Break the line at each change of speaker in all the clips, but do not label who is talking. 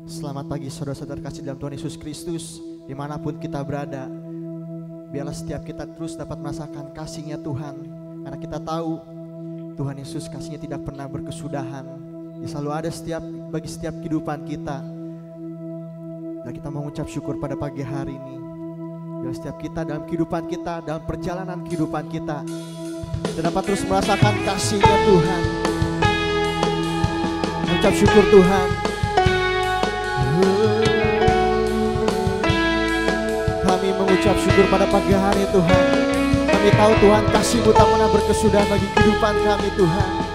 Selamat pagi saudara-saudara kasih dalam Tuhan Yesus Kristus, dimanapun kita berada. Biarlah setiap kita terus dapat merasakan kasih-Nya Tuhan, karena kita tahu Tuhan Yesus kasih-Nya tidak pernah berkesudahan. Dia selalu ada bagi setiap kehidupan kita. Dan kita mengucap syukur pada pagi hari ini. Biarlah setiap kita dalam kehidupan kita, dalam perjalanan kehidupan kita, kita dapat terus merasakan kasih-Nya Tuhan. Mengucap syukur Tuhan. Kami mengucap syukur pada pagi hari Tuhan. Kami tahu Tuhan kasih-Mu tak pernah berkesudahan bagi kehidupan kami Tuhan.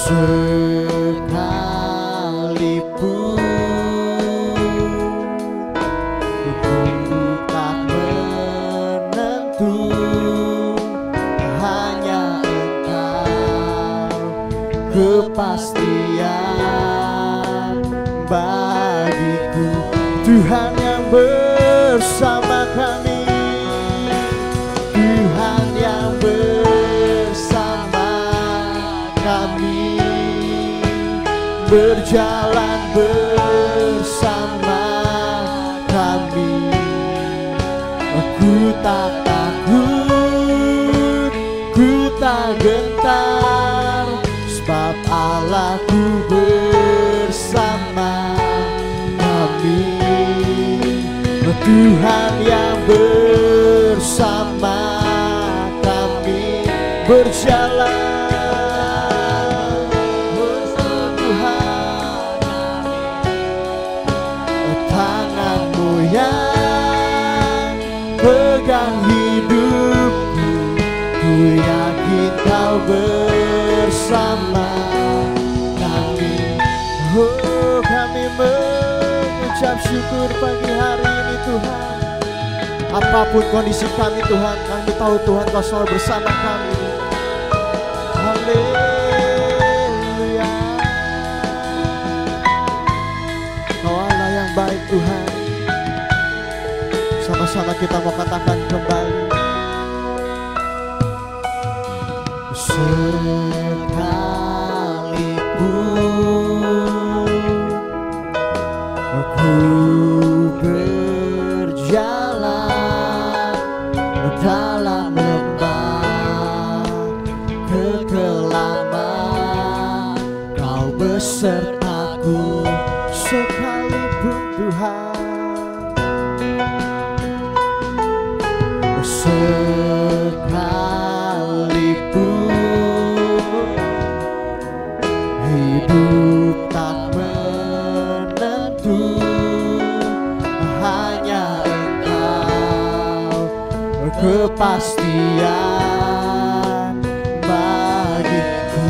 Sekalipun ku tak menentu, hanya Engkau kepastian bagiku. Tuhan yang bersama kami, Tuhan yang bersama kami, berjalan bersama kami. Ku tak takut, ku tak gentar, sebab Allahku bersama kami. Tuhan yang bersama kami, berjalan bersama Tuhan. Tangan-Mu yang pegang hidupku, ku yakin Kau bersama kami. Oh, kami mengucap syukur pagi hari ini Tuhan. Apapun kondisi kami Tuhan, kami tahu Tuhan Kau selalu bersama kami. Haleluya. Kau Allah yang baik Tuhan. Sama-sama kita mau katakan kembali. Sekalipun aku berjalan dalam lembah kekelaman, Kau besertaku. Sekalipun Tuhan, sekalipun hidup tak menentu, hanya Engkau kepastian bagiku.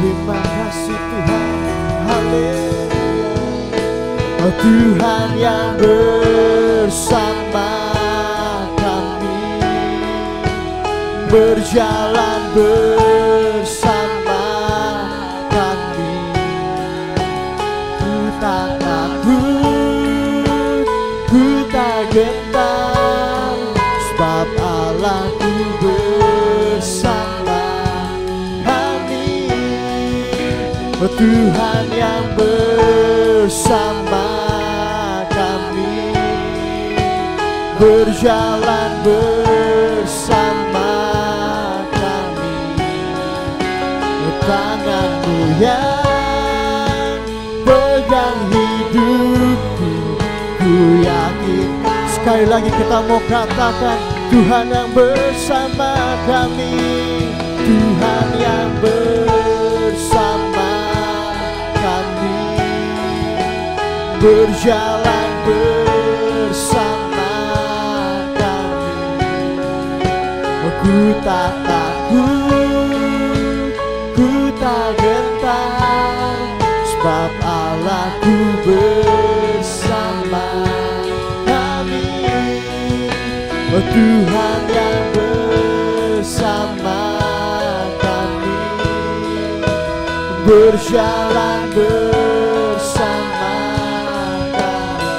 Terima kasih Tuhan. Haleluya. Oh, Tuhan yang bersama kami, berjalan bersama kami. Ku tak takut, ku tak gentar, sebab Allahku bersama kami. Tuhan yang bersama kami, berjalan bersama kami. Tangan-Mu yang pegang hidupku, ku yakin. Sekali lagi kita mau katakan, Tuhan yang bersama kami, Tuhan yang bersama kami, berjalan bersama kami. Ku tak takut, ku tak gentar, sebab Allahku bersama kami. Oh Tuhan yang bersama kami, berjalan bersama kami.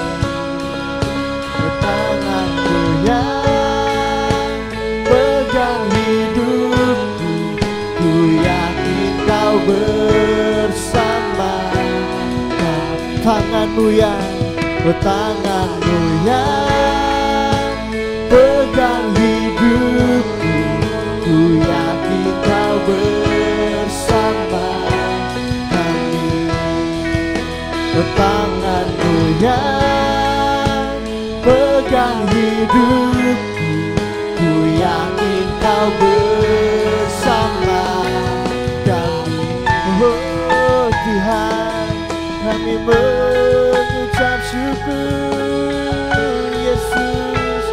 Tangan-Mu yang pegang hidupku, ku yakin Kau bersama kami. Tangan-Mu yang pegang hidupku, ku yakin Kau bersama kami. Tangan-Mu yang pegang hidupku, ku yakin Kau bersama kami. Oh Tuhan, kami mengucap syukur Yesus,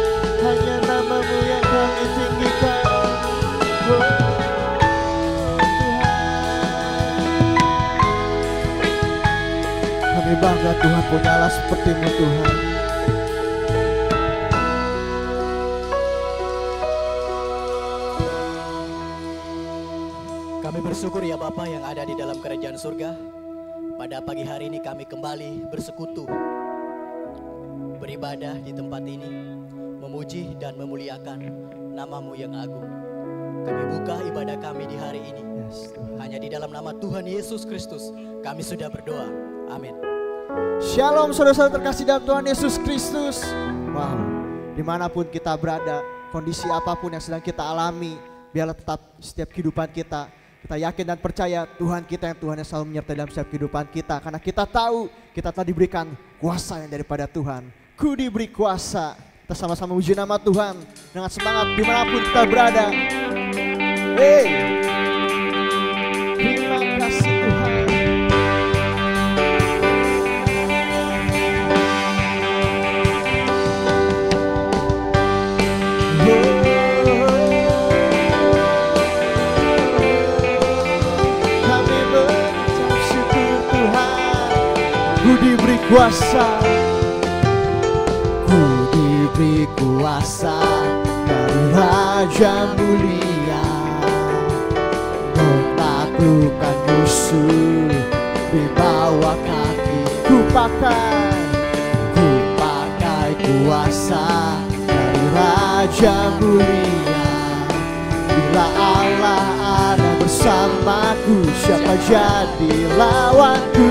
hanya nama-Mu yang kami tinggikan. Oh Tuhan, kami bangga Tuhan punya Allah seperti-Mu Tuhan.
Kami bersyukur ya Bapa yang ada di dalam kerajaan surga. Pada pagi hari ini kami kembali bersekutu, beribadah di tempat ini, memuji dan memuliakan nama-Mu yang agung. Kami buka ibadah kami di hari ini. Hanya di dalam nama Tuhan Yesus Kristus kami sudah berdoa. Amin.
Shalom saudara-saudara terkasih dalam Tuhan Yesus Kristus. Wow, dimanapun kita berada, kondisi apapun yang sedang kita alami, biarlah tetap setiap kehidupan kita yakin dan percaya Tuhan kita yang selalu menyertai dalam setiap kehidupan kita. Karena kita tahu kita telah diberikan kuasa yang daripada Tuhan. Ku diberi kuasa. Kita sama-sama uji nama Tuhan dengan semangat dimanapun kita berada. Hey, terima kasih Tuhan. Kuasa, ku diberi kuasa dari Raja Mulia, menaklukkan musuh di bawah kaki. Ku pakai kuasa dari Raja Mulia. Bila Allah ada bersamaku, siapa jadi lawanku?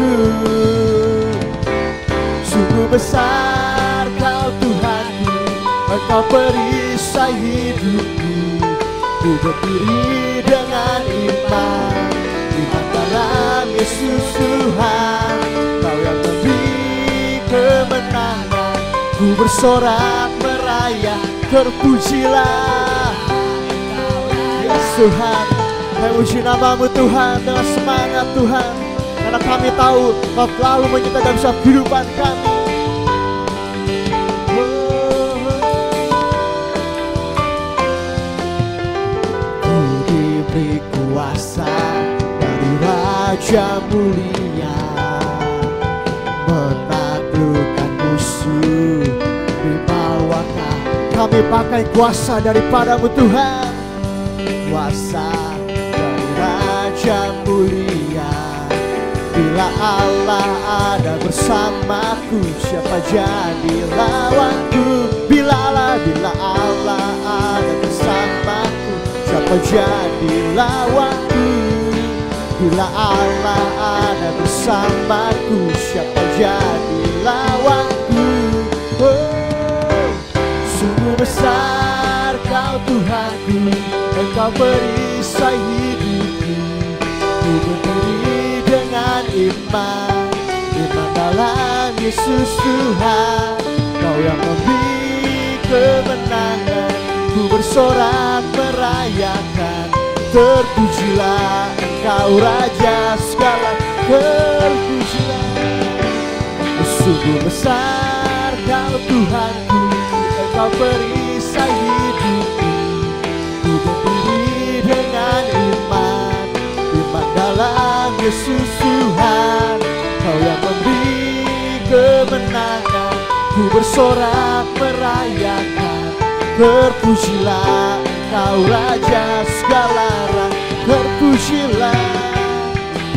Sungguh besar Kau Tuhanku, Engkau perisai hidupku. Ku berdiri dengan iman di dalam Yesus Tuhan. Kau yang memberi kemenangan, ku bersorak meraya, terpujilah Yesus Tuhan. Kami uji nama-Mu Tuhan dengan semangat Tuhan, karena kami tahu Kau selalu menyertai dalam setiap kehidupan kami. Ku diberi kuasa dari Raja Mulia, menaklukkan musuh di bawah kaki. Kami pakai kuasa daripada-Mu Tuhan, kuasa dari Raja Mulia. Bila Allah ada bersamaku, siapa jadi lawanku? Bila Allah ada bersamaku, siapa jadi lawanku? Bila Allah ada bersamaku, siapa jadi lawanku? Oh, sungguh besar Kau Tuhanku, Engkau perisai hidupku. Ku berdiri dengan iman dalam Yesus Tuhan. Kau yang memberi kemenangan, ku bersorak merayakan. Terpujilah Engkau Raja segala, terpujilah. Sungguh besar Kau Tuhanku, Engkau perisai hidupku. Ku ku bersorak merayakan. Terpujilah Kau Raja segala raja, terpujilah,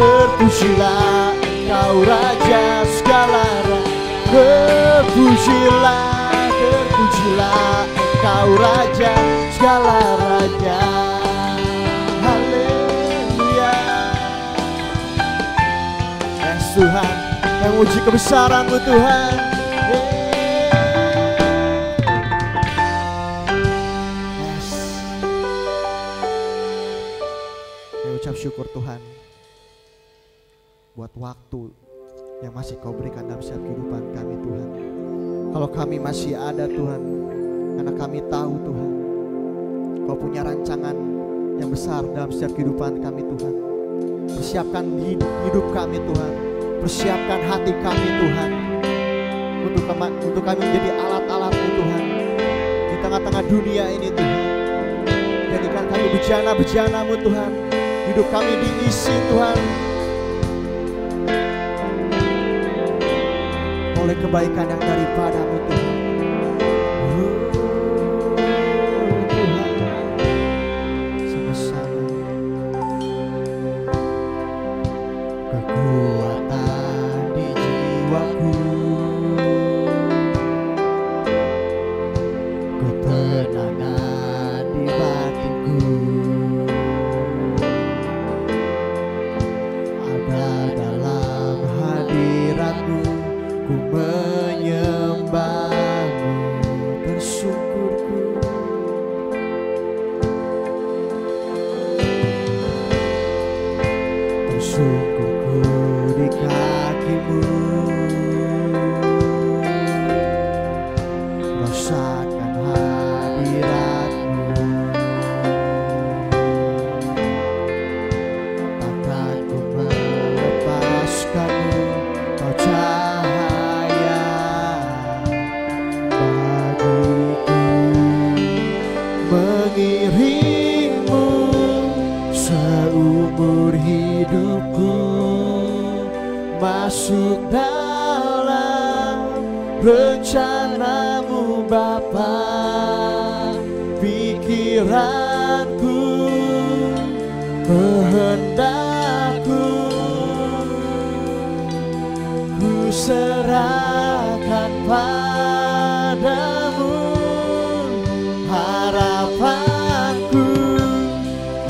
terpujilah Kau Raja segala raja, terpujilah, terpujilah Kau Raja segala raja. Haleluya. Yes Tuhan, yang uji kebesaran-Mu Tuhan. Yes. Saya ucap syukur Tuhan buat waktu yang masih Kau berikan dalam setiap kehidupan kami Tuhan. Kalau kami masih ada Tuhan, karena kami tahu Tuhan Kau punya rancangan yang besar dalam setiap kehidupan kami Tuhan. Persiapkan hidup kami Tuhan, persiapkan hati kami Tuhan, untuk kami menjadi alat-alat-Mu Tuhan di tengah-tengah dunia ini Tuhan. Jadikan kami bejana-bejana-Mu Tuhan, hidup kami diisi Tuhan oleh kebaikan yang daripada-Mu Tuhan. Tuhan, sama-sama. Kekuatan di jiwaku, ketenangan di batinku, ada dalam hadirat-Mu. Ku menyembah-Mu, bersyukurku. Bersyukurku di kaki-Mu, rasakan hadirat-Mu. Takkan ku melepaskan-Mu, Kau cahaya bagiku. Mengiring-Mu seumur hidupku, masuk dalam rencana-Mu Bapa. Pikiranku, kehendakku, ku serahkan padamu. Harapanku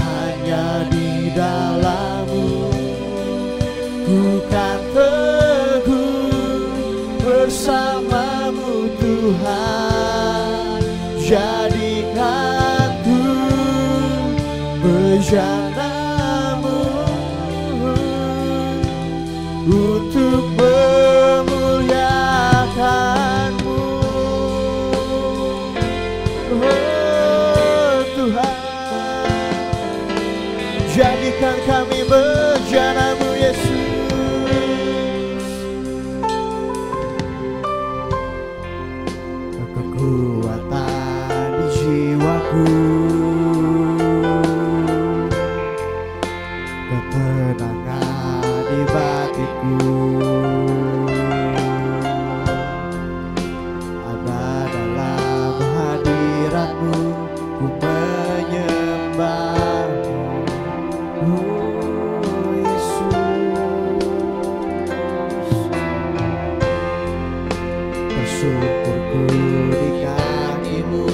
hanya di dalam-Mu. Ku kan teguh bersama-Mu Tuhan. Jadikanku bejana-Mu untuk memuliakan-Mu. Oh Tuhan, jadikan kami bejana-Mu Yesus. Kekuatan di jiwaku, ketenangan di batinku, ada dalam hadirat-Mu. Ku menyembah-Mu, oh Yesus. Bersyukurku di kaki-Mu,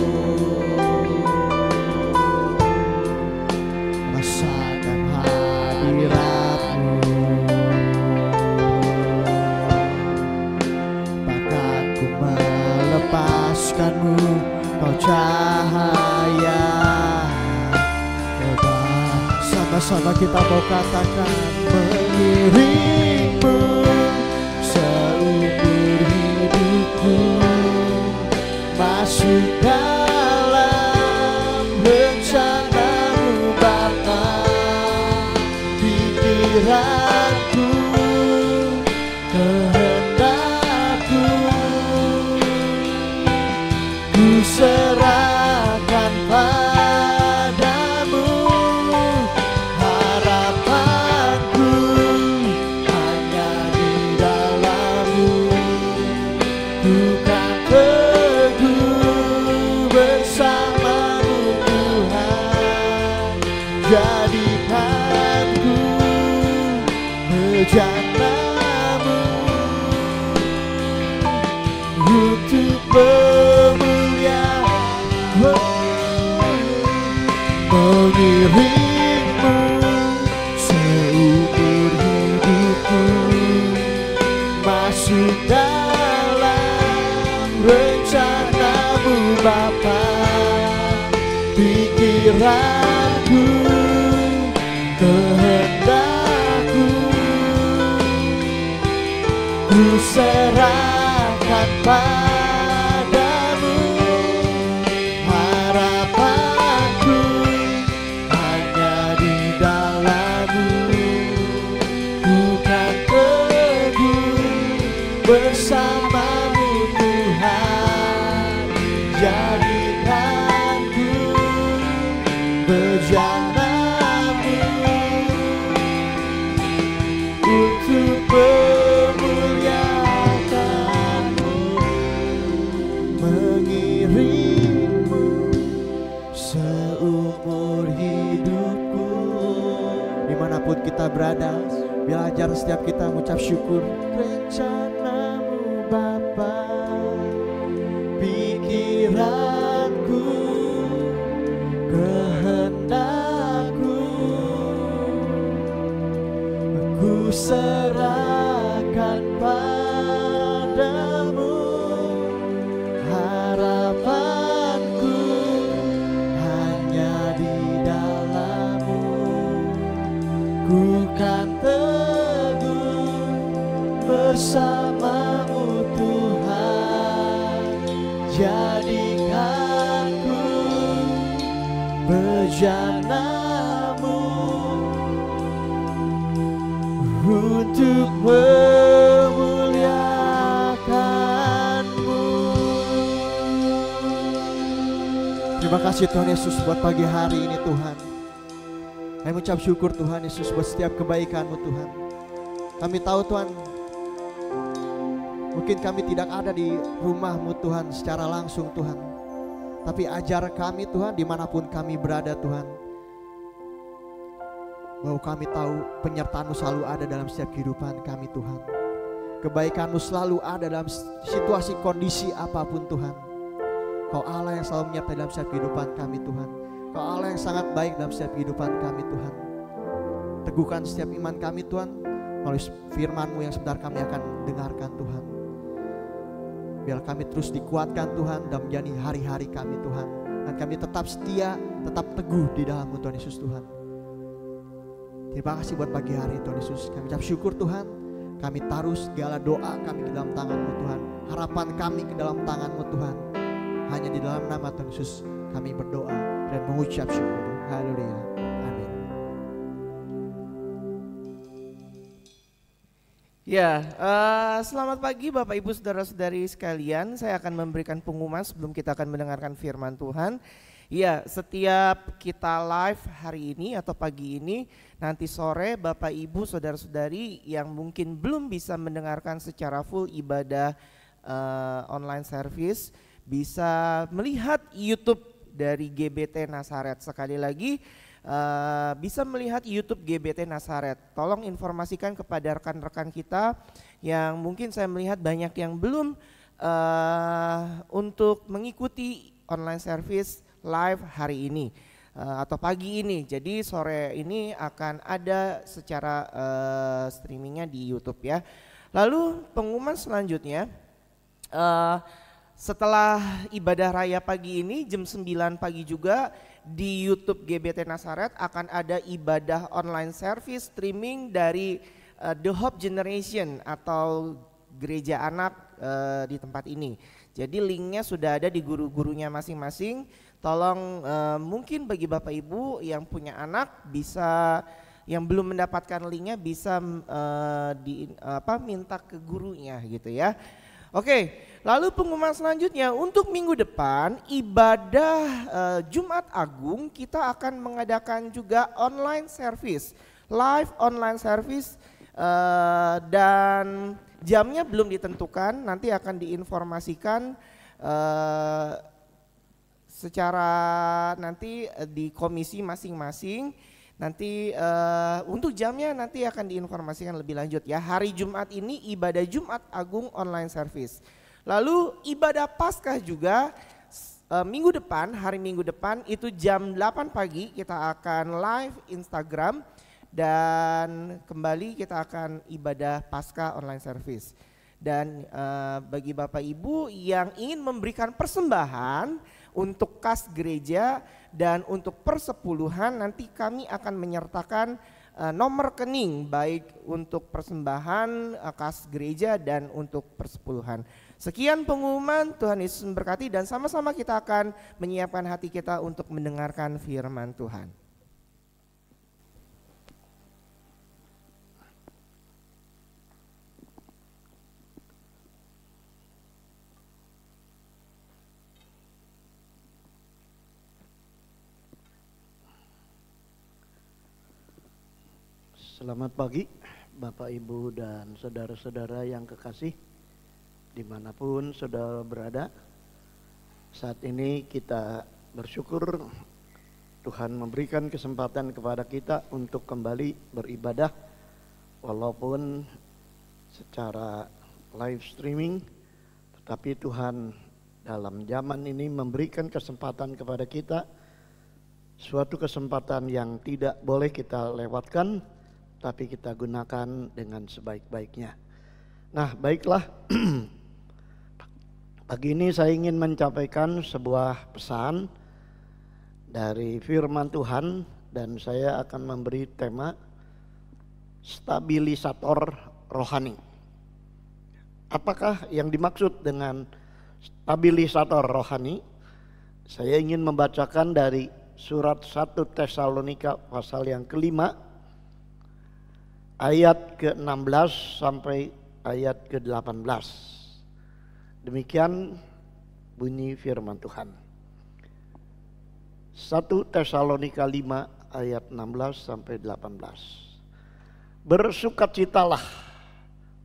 rasakan hadirat-Mu. Bahkan ku melepaskan-Mu, Kau cahaya. Sama-sama kita mau katakan, mengiring-Mu seumur hidupku, masuk dalam rencana-Mu Bapa. Pikiranku, kehendakku, ku serahkan padamu. Harapanku hanya di dalam-Mu. Ku kan jadikanku bejanamu untuk memuliakanmu, mengiringmu seumur hidupku, masuk dalam rencanamu Bapa. Pikiranku, kehendakku, ku serahkan padamu. Harapanku hanya di dalam-Mu, ku kan teguh bersama-Mu Tuhan. Jadikanku bejanamu untuk memuliakanmu, mengiringmu seumur hidupku. Dimanapun kita berada, belajar setiap kita mengucap syukur. Rencanamu Bapa, pikiranku, kehendakku, ku serahkan padamu. Harapanku hanya di dalam-Mu, ku kan teguh bersama-Mu Tuhan. Jadikanku bejanamu untuk memuliakanmu. Terima kasih Tuhan Yesus buat pagi hari ini Tuhan. Kami mengucap syukur Tuhan Yesus buat setiap kebaikan-Mu Tuhan. Kami tahu Tuhan, mungkin kami tidak ada di rumah-Mu Tuhan secara langsung Tuhan, tapi ajar kami Tuhan dimanapun kami berada Tuhan, bahwa kami tahu penyertaan-Mu selalu ada dalam setiap kehidupan kami Tuhan. Kebaikan-Mu selalu ada dalam situasi kondisi apapun Tuhan. Kau Allah yang selalu menyertai dalam setiap kehidupan kami Tuhan. Kau Allah yang sangat baik dalam setiap kehidupan kami Tuhan. Teguhkan setiap iman kami Tuhan melalui firman-Mu yang sebentar kami akan dengarkan Tuhan. Biar kami terus dikuatkan Tuhan dalam menjalani hari-hari kami Tuhan. Dan kami tetap setia, tetap teguh di dalam-Mu Tuhan Yesus Tuhan. Terima kasih buat pagi hari Tuhan Yesus. Kami ucap syukur Tuhan. Kami taruh segala doa kami ke dalam tangan-Mu Tuhan. Harapan kami ke dalam tangan-Mu Tuhan. Hanya di dalam nama Tuhan Yesus kami berdoa dan mengucap syukur. Haleluya. Amin.
Ya, selamat pagi Bapak Ibu Saudara-saudari sekalian. Saya akan memberikan pengumuman sebelum kita akan mendengarkan firman Tuhan. Ya, setiap kita live hari ini atau pagi ini, nanti sore Bapak Ibu Saudara-saudari yang mungkin belum bisa mendengarkan secara full ibadah online service, bisa melihat YouTube dari GBT Nazaret. Sekali lagi, bisa melihat YouTube GBT Nazaret. Tolong informasikan kepada rekan-rekan kita yang mungkin saya melihat banyak yang belum untuk mengikuti online service live hari ini atau pagi ini. Jadi sore ini akan ada secara streamingnya di YouTube ya. Lalu pengumuman selanjutnya, setelah ibadah raya pagi ini jam 9 pagi juga di YouTube GBT Nazaret akan ada ibadah online service streaming dari The Hope Generation atau gereja anak di tempat ini. Jadi linknya sudah ada di guru-gurunya masing-masing. Tolong mungkin bagi Bapak Ibu yang punya anak bisa, yang belum mendapatkan linknya bisa minta ke gurunya gitu ya. Oke, lalu pengumuman selanjutnya untuk minggu depan ibadah Jumat Agung kita akan mengadakan juga online service, live online service dan jamnya belum ditentukan, nanti akan diinformasikan secara nanti di komisi masing-masing. Nanti untuk jamnya nanti akan diinformasikan lebih lanjut ya. Hari Jumat ini ibadah Jumat Agung online service. Lalu ibadah Paskah juga minggu depan, hari Minggu depan itu jam 8 pagi kita akan live Instagram dan kembali kita akan ibadah Paskah online service. Dan bagi Bapak Ibu yang ingin memberikan persembahan untuk kas gereja dan untuk persepuluhan, nanti kami akan menyertakan nomor rekening baik untuk persembahan kas gereja dan untuk persepuluhan. Sekian pengumuman, Tuhan Yesus memberkati, dan sama-sama kita akan menyiapkan hati kita untuk mendengarkan firman Tuhan.
Selamat pagi Bapak Ibu dan saudara-saudara yang kekasih, dimanapun saudara berada. Saat ini kita bersyukur Tuhan memberikan kesempatan kepada kita untuk kembali beribadah walaupun secara live streaming, tetapi Tuhan dalam zaman ini memberikan kesempatan kepada kita, suatu kesempatan yang tidak boleh kita lewatkan, tapi kita gunakan dengan sebaik-baiknya. Nah, baiklah, pagi ini saya ingin mencapaikan sebuah pesan dari firman Tuhan, dan saya akan memberi tema stabilisator rohani. Apakah yang dimaksud dengan stabilisator rohani? Saya ingin membacakan dari surat 1 Tesalonika pasal yang kelima, ayat ke-16 sampai ayat ke-18. Demikian bunyi firman Tuhan. 1 Tesalonika 5 ayat 16 sampai 18. Bersukacitalah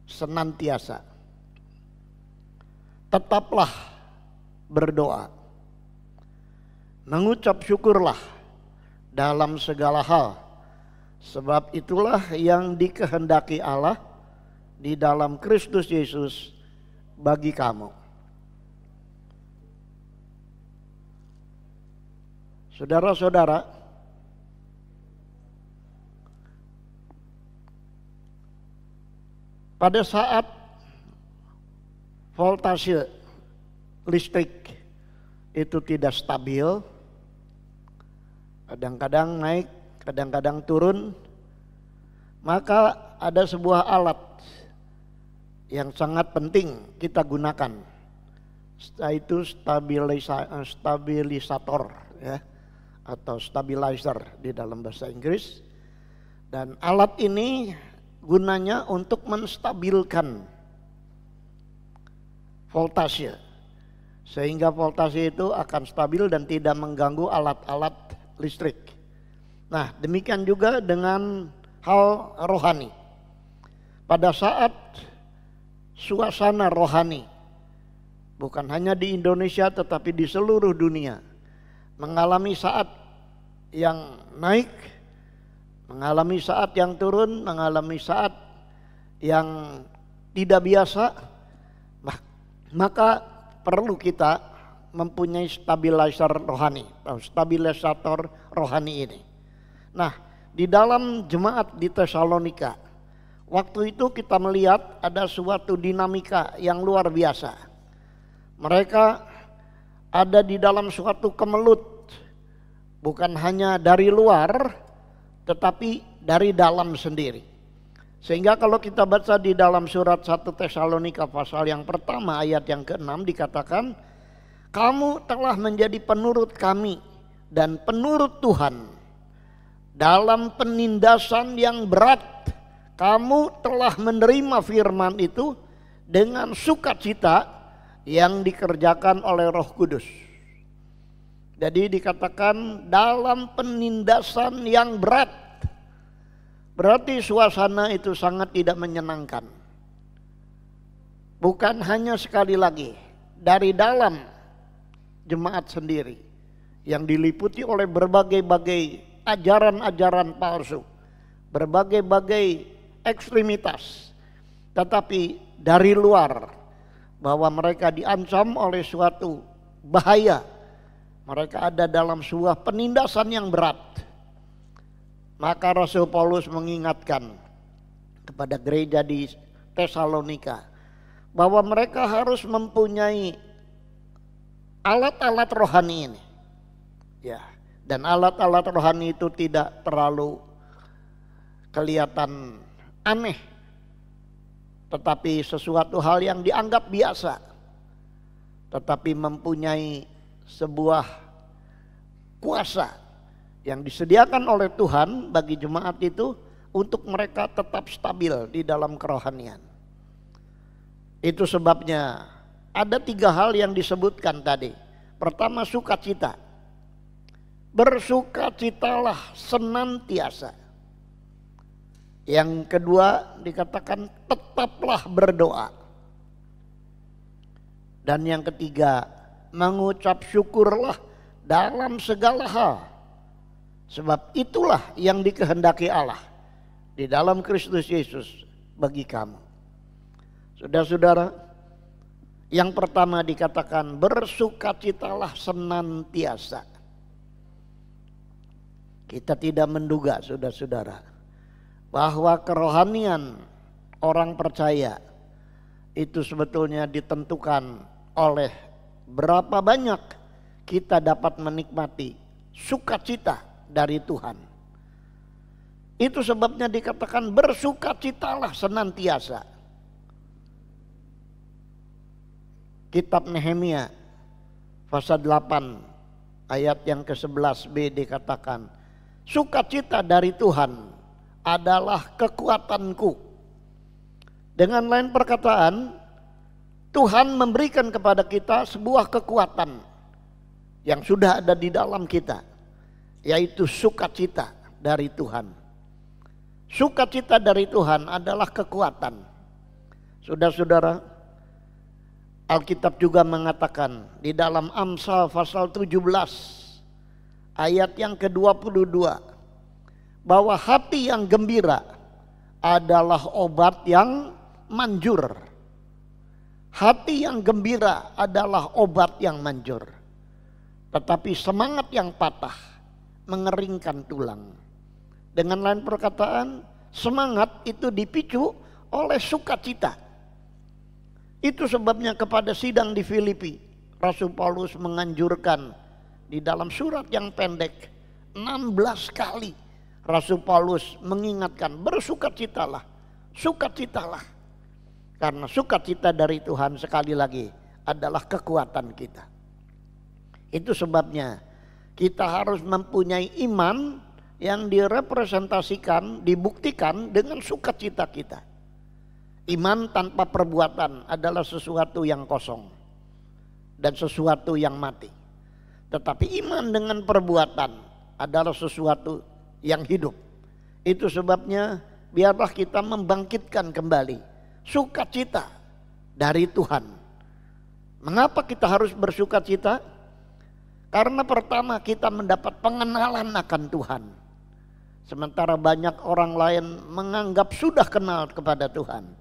senantiasa. Tetaplah berdoa. Mengucap syukurlah dalam segala hal, sebab itulah yang dikehendaki Allah di dalam Kristus Yesus bagi kamu. Saudara-saudara, pada saat voltase listrik itu tidak stabil, kadang-kadang naik, kadang-kadang turun, maka ada sebuah alat yang sangat penting kita gunakan, yaitu stabilisator ya, atau stabilizer di dalam bahasa Inggris. Dan alat ini gunanya untuk menstabilkan voltase, sehingga voltase itu akan stabil dan tidak mengganggu alat-alat listrik. Nah, demikian juga dengan hal rohani. Pada saat suasana rohani, bukan hanya di Indonesia tetapi di seluruh dunia, mengalami saat yang naik, mengalami saat yang turun, mengalami saat yang tidak biasa, maka perlu kita mempunyai stabilizer rohani atau stabilisator rohani ini. Nah, di dalam jemaat di Tesalonika, waktu itu kita melihat ada suatu dinamika yang luar biasa. Mereka ada di dalam suatu kemelut, bukan hanya dari luar tetapi dari dalam sendiri. Sehingga kalau kita baca di dalam surat 1 Tesalonika pasal yang pertama ayat yang ke-6 dikatakan, kamu telah menjadi penurut kami dan penurut Tuhan. Dalam penindasan yang berat, kamu telah menerima firman itu dengan sukacita yang dikerjakan oleh Roh Kudus. Jadi dikatakan dalam penindasan yang berat, berarti suasana itu sangat tidak menyenangkan. Bukan hanya sekali lagi dari dalam jemaat sendiri yang diliputi oleh berbagai-bagai ajaran-ajaran palsu, berbagai-bagai ekstremitas, tetapi dari luar bahwa mereka diancam oleh suatu bahaya, mereka ada dalam sebuah penindasan yang berat. Maka Rasul Paulus mengingatkan kepada gereja di Tesalonika bahwa mereka harus mempunyai alat-alat rohani ini. Ya, dan alat-alat rohani itu tidak terlalu kelihatan aneh, tetapi sesuatu hal yang dianggap biasa, tetapi mempunyai sebuah kuasa yang disediakan oleh Tuhan bagi jemaat itu untuk mereka tetap stabil di dalam kerohanian. Itu sebabnya ada 3 hal yang disebutkan tadi. Pertama, sukacita. Bersukacitalah senantiasa. Yang kedua dikatakan tetaplah berdoa. Dan yang ketiga, mengucap syukurlah dalam segala hal. Sebab itulah yang dikehendaki Allah di dalam Kristus Yesus bagi kamu. Saudara-saudara, yang pertama dikatakan bersukacitalah senantiasa. Kita tidak menduga, saudara-saudara, bahwa kerohanian orang percaya itu sebetulnya ditentukan oleh berapa banyak kita dapat menikmati sukacita dari Tuhan. Itu sebabnya dikatakan bersukacitalah senantiasa. Kitab Nehemia pasal 8 ayat yang ke-11b dikatakan, sukacita dari Tuhan adalah kekuatanku. Dengan lain perkataan, Tuhan memberikan kepada kita sebuah kekuatan yang sudah ada di dalam kita, yaitu sukacita dari Tuhan. Sukacita dari Tuhan adalah kekuatan. Saudara-saudara, Alkitab juga mengatakan di dalam Amsal pasal 17 ayat yang ke-22 bahwa hati yang gembira adalah obat yang manjur. Hati yang gembira adalah obat yang manjur. Tetapi semangat yang patah mengeringkan tulang. Dengan lain perkataan, semangat itu dipicu oleh sukacita. Itu sebabnya kepada sidang di Filipi, Rasul Paulus menganjurkan di dalam surat yang pendek 16 kali Rasul Paulus mengingatkan bersukacitalah, sukacitalah. Karena sukacita dari Tuhan sekali lagi adalah kekuatan kita. Itu sebabnya kita harus mempunyai iman yang direpresentasikan, dibuktikan dengan sukacita kita. Iman tanpa perbuatan adalah sesuatu yang kosong dan sesuatu yang mati. Tetapi iman dengan perbuatan adalah sesuatu yang hidup. Itu sebabnya biarlah kita membangkitkan kembali sukacita dari Tuhan. Mengapa kita harus bersukacita? Karena pertama kita mendapat pengenalan akan Tuhan. Sementara banyak orang lain menganggap sudah kenal kepada Tuhan.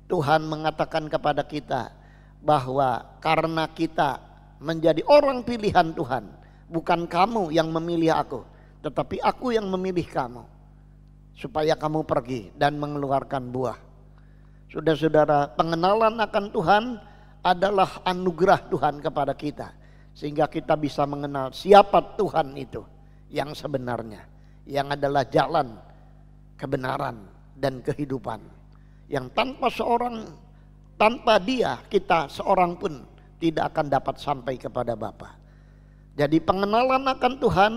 Tuhan mengatakan kepada kita bahwa karena kita menjadi orang pilihan Tuhan, bukan kamu yang memilih aku, tetapi aku yang memilih kamu, supaya kamu pergi dan mengeluarkan buah. Saudara-saudara, pengenalan akan Tuhan adalah anugerah Tuhan kepada kita, sehingga kita bisa mengenal siapa Tuhan itu yang sebenarnya, yang adalah jalan, kebenaran, dan kehidupan. Yang tanpa dia kita seorang pun tidak akan dapat sampai kepada Bapa. Jadi pengenalan akan Tuhan,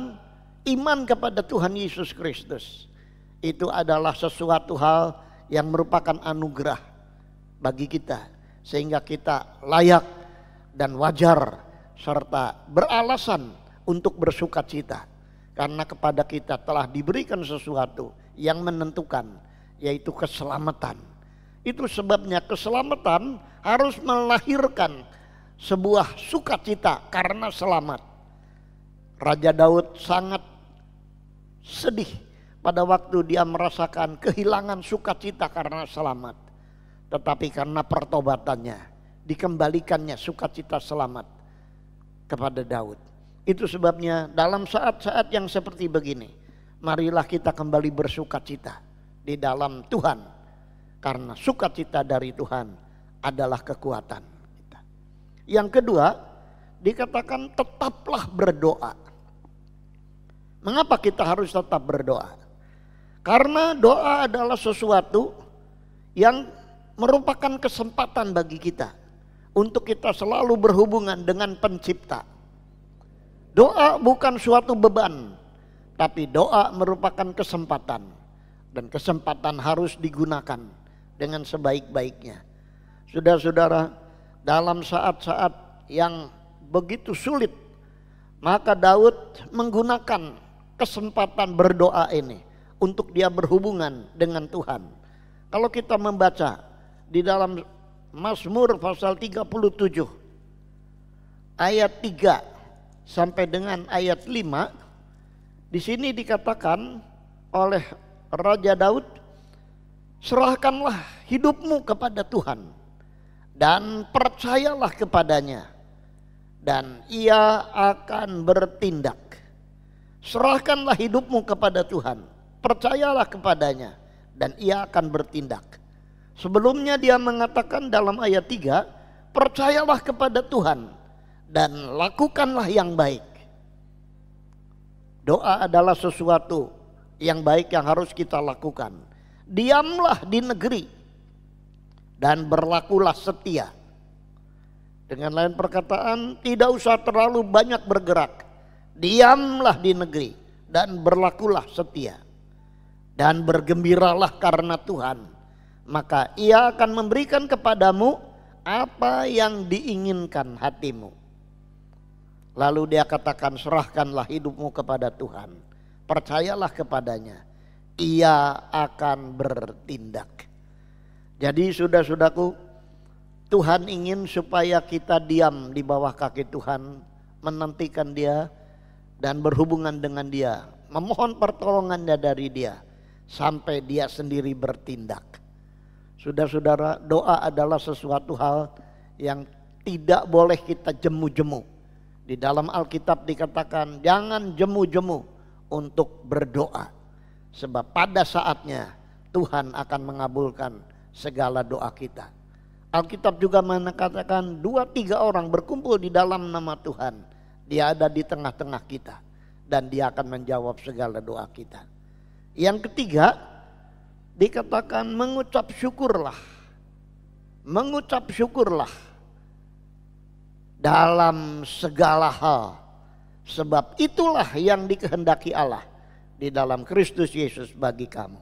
iman kepada Tuhan Yesus Kristus, itu adalah sesuatu hal yang merupakan anugerah bagi kita, sehingga kita layak dan wajar serta beralasan untuk bersukacita, karena kepada kita telah diberikan sesuatu yang menentukan, yaitu keselamatan. Itu sebabnya keselamatan harus melahirkan sebuah sukacita karena selamat. Raja Daud sangat sedih pada waktu dia merasakan kehilangan sukacita karena selamat. Tetapi karena pertobatannya dikembalikannya sukacita selamat kepada Daud. Itu sebabnya dalam saat-saat yang seperti begini, marilah kita kembali bersukacita di dalam Tuhan. Karena sukacita dari Tuhan adalah kekuatan kita. Yang kedua, dikatakan tetaplah berdoa. Mengapa kita harus tetap berdoa? Karena doa adalah sesuatu yang merupakan kesempatan bagi kita untuk kita selalu berhubungan dengan Pencipta. Doa bukan suatu beban, tapi doa merupakan kesempatan, dan kesempatan harus digunakan dengan sebaik-baiknya. Saudara-saudara, dalam saat-saat yang begitu sulit, maka Daud menggunakan kesempatan berdoa ini untuk dia berhubungan dengan Tuhan. Kalau kita membaca di dalam Mazmur pasal 37 ayat 3 sampai dengan ayat 5, di sini dikatakan oleh Raja Daud, serahkanlah hidupmu kepada Tuhan dan percayalah kepadanya, dan ia akan bertindak. Serahkanlah hidupmu kepada Tuhan, percayalah kepadanya, dan ia akan bertindak. Sebelumnya dia mengatakan dalam ayat 3, percayalah kepada Tuhan dan lakukanlah yang baik. Doa adalah sesuatu yang baik yang harus kita lakukan. Diamlah di negeri dan berlakulah setia. Dengan lain perkataan, tidak usah terlalu banyak bergerak. Diamlah di negeri dan berlakulah setia. Dan bergembiralah karena Tuhan, maka ia akan memberikan kepadamu apa yang diinginkan hatimu. Lalu dia katakan, serahkanlah hidupmu kepada Tuhan, percayalah kepadanya, ia akan bertindak. Jadi saudara-saudaraku, Tuhan ingin supaya kita diam di bawah kaki Tuhan, menantikan dia dan berhubungan dengan dia, memohon pertolongannya dari dia, sampai dia sendiri bertindak. Saudara-saudara, doa adalah sesuatu hal yang tidak boleh kita jemu-jemu. Di dalam Alkitab dikatakan jangan jemu-jemu untuk berdoa. Sebab pada saatnya Tuhan akan mengabulkan segala doa kita. Alkitab juga mengatakan 2-3 orang berkumpul di dalam nama Tuhan, dia ada di tengah-tengah kita dan dia akan menjawab segala doa kita. Yang ketiga dikatakan mengucap syukurlah. Mengucap syukurlah dalam segala hal, sebab itulah yang dikehendaki Allah di dalam Kristus Yesus bagi kamu.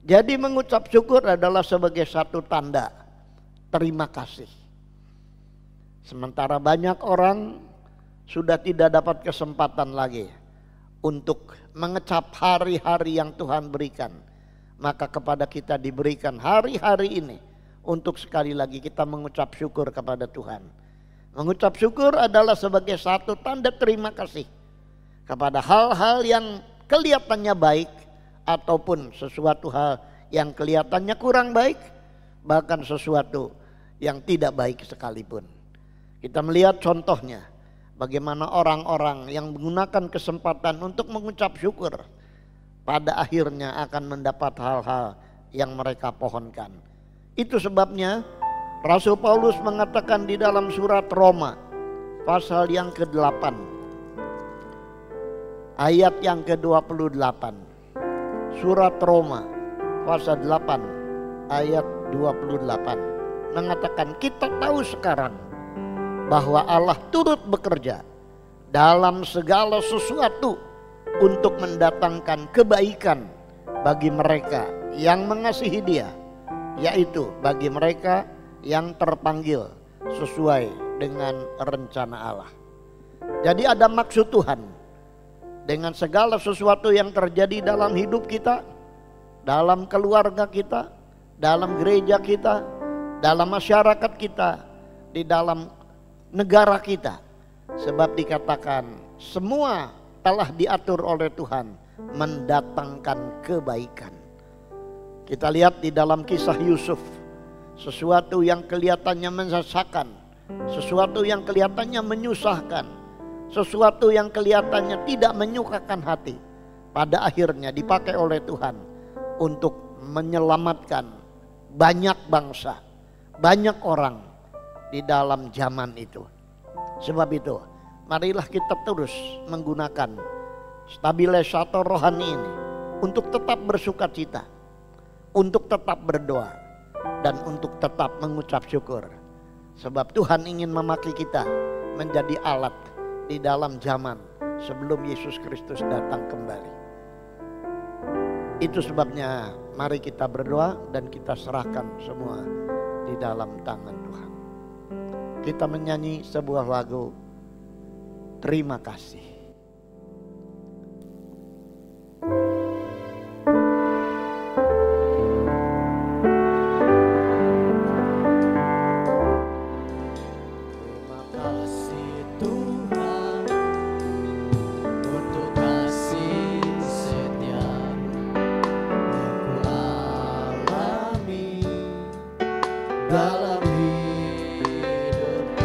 Jadi mengucap syukur adalah sebagai satu tanda terima kasih. Sementara banyak orang sudah tidak dapat kesempatan lagi untuk mengecap hari-hari yang Tuhan berikan, maka kepada kita diberikan hari-hari ini untuk sekali lagi kita mengucap syukur kepada Tuhan. Mengucap syukur adalah sebagai satu tanda terima kasih kepada hal-hal yang kelihatannya baik ataupun sesuatu hal yang kelihatannya kurang baik, bahkan sesuatu yang tidak baik sekalipun. Kita melihat contohnya bagaimana orang-orang yang menggunakan kesempatan untuk mengucap syukur pada akhirnya akan mendapat hal-hal yang mereka pohonkan. Itu sebabnya Rasul Paulus mengatakan di dalam surat Roma pasal yang ke-8 ayat yang ke-28. Surat Roma pasal 8 ayat 28 mengatakan, kita tahu sekarang bahwa Allah turut bekerja dalam segala sesuatu untuk mendatangkan kebaikan bagi mereka yang mengasihi Dia, yaitu bagi mereka yang terpanggil sesuai dengan rencana Allah. Jadi ada maksud Tuhan dengan segala sesuatu yang terjadi dalam hidup kita, dalam keluarga kita, dalam gereja kita, dalam masyarakat kita, di dalam negara kita. Sebab dikatakan semua telah diatur oleh Tuhan mendatangkan kebaikan. Kita lihat di dalam kisah Yusuf, sesuatu yang kelihatannya menyesakan, sesuatu yang kelihatannya menyusahkan, sesuatu yang kelihatannya tidak menyukakan hati, pada akhirnya dipakai oleh Tuhan untuk menyelamatkan banyak bangsa, banyak orang di dalam zaman itu. Sebab itu, marilah kita terus menggunakan stabilisator rohani ini untuk tetap bersuka cita, untuk tetap berdoa, dan untuk tetap mengucap syukur. Sebab Tuhan ingin memakai kita menjadi alat di dalam zaman sebelum Yesus Kristus datang kembali. Itu sebabnya mari kita berdoa dan kita serahkan semua di dalam tangan Tuhan. Kita menyanyi sebuah lagu, terima kasih.
Terima kasih Tuhan untuk kasih setia-Mu yang ku alami dalam hidupku.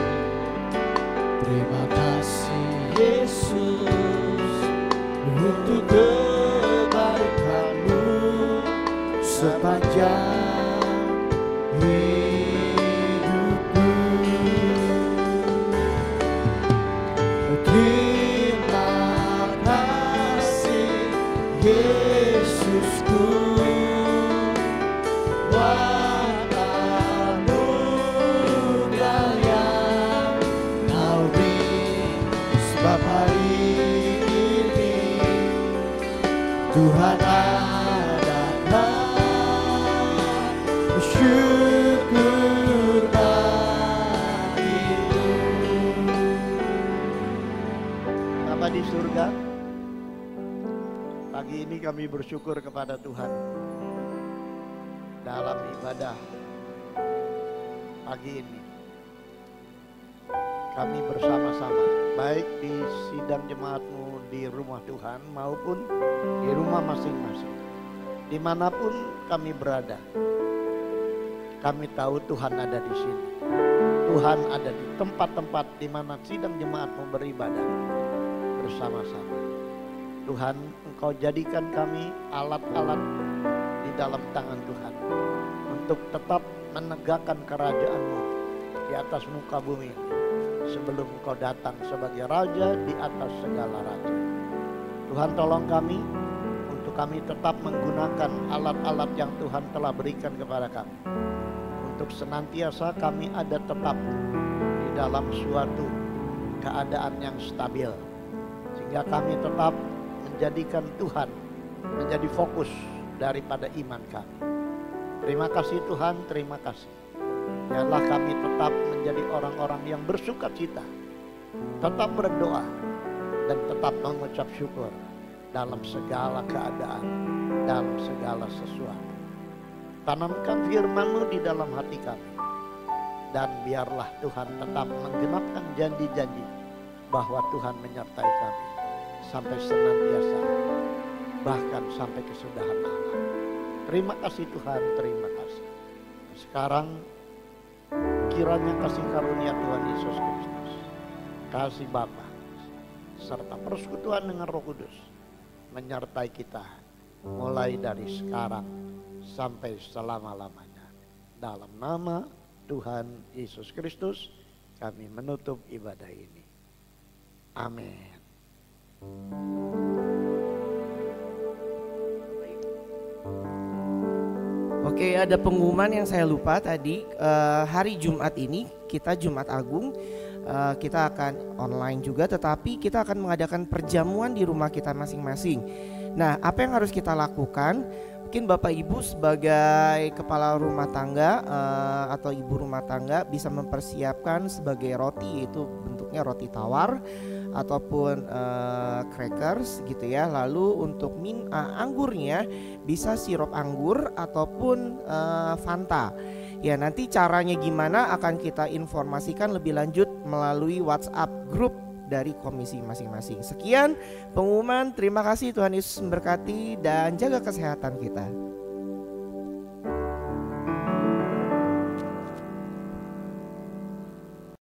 Terima kasih Yesus untuk kebaikan-Mu sepanjang hidupku. Terima kasih Yesusku buat anugerah yang Kau beri. Sebab hari ini Tuhan adakan syukur bagiku.
Bapa di surga, pagi ini kami bersyukur kepada Tuhan dalam ibadah pagi ini. Kami bersama-sama, baik di sidang jemaat-Mu di rumah Tuhan maupun di rumah masing-masing. Dimanapun kami berada, kami tahu Tuhan ada di sini. Tuhan ada di tempat-tempat di mana sidang jemaat-Mu beribadah bersama-sama. Tuhan, Engkau jadikan kami alat-alat di dalam tangan Tuhan untuk tetap menegakkan kerajaan-Mu di atas muka bumi ini, sebelum Engkau datang sebagai Raja di atas segala raja. Tuhan, tolong kami untuk kami tetap menggunakan alat-alat yang Tuhan telah berikan kepada kami, untuk senantiasa kami ada tetap di dalam suatu keadaan yang stabil, sehingga kami tetap menjadikan Tuhan menjadi fokus daripada iman kami. Terima kasih Tuhan, terima kasih. Biarlah kami tetap menjadi orang-orang yang bersuka cita, tetap berdoa, dan tetap mengucap syukur dalam segala keadaan, dalam segala sesuatu. Tanamkan firman-Mu di dalam hati kami, dan biarlah Tuhan tetap menggenapkan janji-janji bahwa Tuhan menyertai kami sampai senantiasa, bahkan sampai kesudahan alam. Terima kasih Tuhan, terima kasih. Sekarang kiranya kasih karunia Tuhan Yesus Kristus, kasih Bapa, serta persekutuan dengan Roh Kudus menyertai kita mulai dari sekarang sampai selama-lamanya. Dalam nama Tuhan Yesus Kristus kami menutup ibadah ini. Amin.
Oke, ada pengumuman yang saya lupa tadi. Hari Jumat ini kita Jumat Agung, kita akan online juga, tetapi kita akan mengadakan perjamuan di rumah kita masing-masing. Nah, apa yang harus kita lakukan? Mungkin Bapak Ibu sebagai kepala rumah tangga atau ibu rumah tangga bisa mempersiapkan sebagai roti, yaitu bentuknya roti tawar ataupun crackers gitu ya. Lalu untuk anggurnya bisa sirup anggur ataupun Fanta. Ya, nanti caranya gimana akan kita informasikan lebih lanjut melalui WhatsApp grup dari komisi masing-masing. Sekian pengumuman, terima kasih, Tuhan Yesus memberkati dan jaga kesehatan kita.